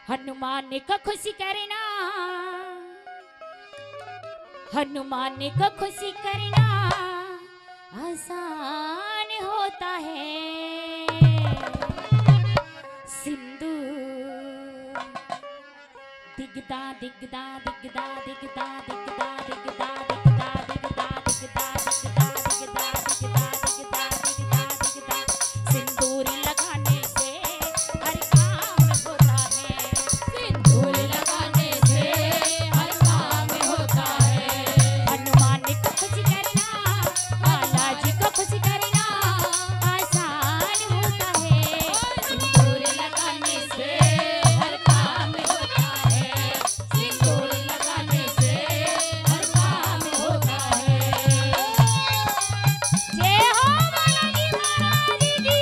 हनुमान को खुशी करना, हनुमान को खुशी करना आसान होता है। सिंदूर दिगदा दिगदा दिगदा दिगदा दिगदा दिगदा दिगदा दिगदा दिगदा दिगदा दिगदा दिगदा दिगदा दिगदा दिगदा सिंदूर लगाने से हर काम होता है। सिंदूर लगाने से हर काम होता है। हनुमान को खुश करना, बालाजी को खुश करना आसान होता है। सिंदूर लगाने से हर काम होता है। सिंदूर लगाने से हर काम होता है। जय हो बालाजी महाराज की।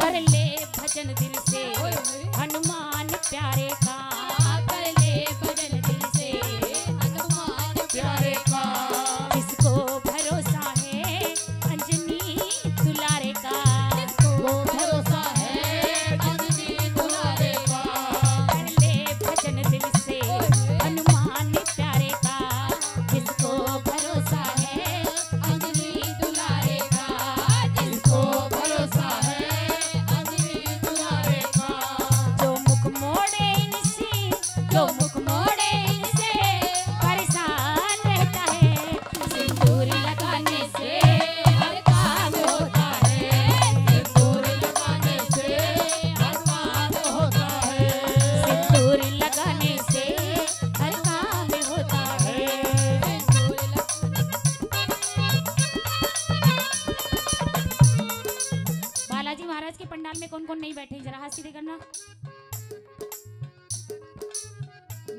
कर ले भजन दिल से हनुमान प्यारे का, कर ले भजन दिल से हनुमान प्यारे का। जिसको भरोसा है अंजनी दुलारे का, जिसको भरोसा है अंजनी दुलारे का। कर ले भजन दिल से हनुमान प्यारे का, जिसको भरोसा है अंजनी दुलारे का। जिसको भरोसा है अंजनी दुलारे का। जो मुख मोड़े इनसे, जो मुख मोड़े इनसे परेशान रहता है। सिंदूर लगाने से हर काम होता है। सिंदूर लगाने से हर काम होता है। सिंदूर लगाने से हर काम होता है। बालाजी महाराज के पंडाल में कौन कौन नहीं बैठे, जरा हाथ सीधे करना।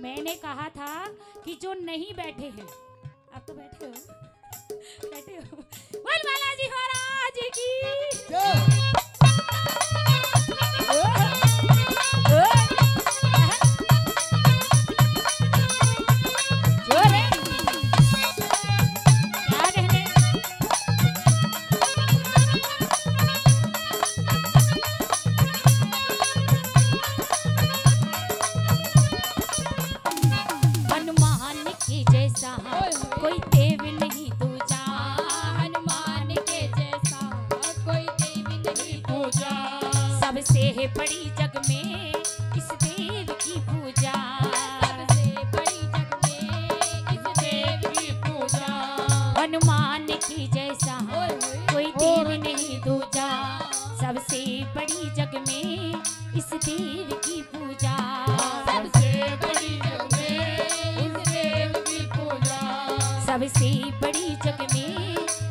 मैंने कहा था कि जो नहीं बैठे हैं, आप तो बैठे हो, बैठे हो। बोल बालाजी महाराज की। जोर है। क्या कहने? हनुमान के जैसा कोई देव नहीं दूजा। हनुमान के जैसा कोई देव नहीं दूजा। सबसे बड़ी जग में इस देव की पूजा। सबसे बड़ी जग में इस देव की पूजा। हनुमान के जैसा कोई देव नहीं दूजा। सबसे बड़ी जग में इस देव की पूजा। सबसे बड़ी जग में इस देव की पूजा। सबसे बड़ी जग में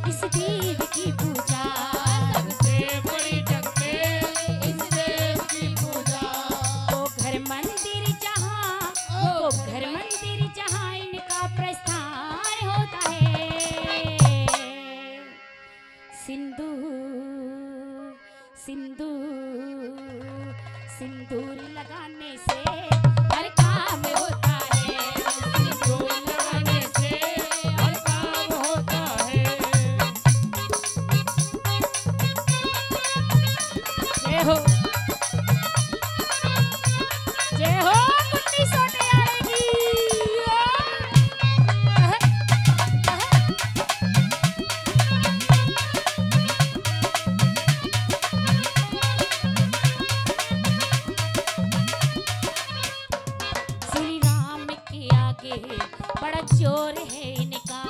इस देव की पूजा। सबसे बड़ी जग में इस देव की पूजा। वो घर मंदिर जहाँ, वो घर मंदिर जहाँ इनका प्रस्थान होता है। सिंदूर सिंदूर सिंदूर लगाने से हर काम होता है। सिंदूर लगाने से हर काम होता है। जय हो, जय हो मुन्नी सोटियारे की। श्री राम के आगे बड़ा जोर है इनका।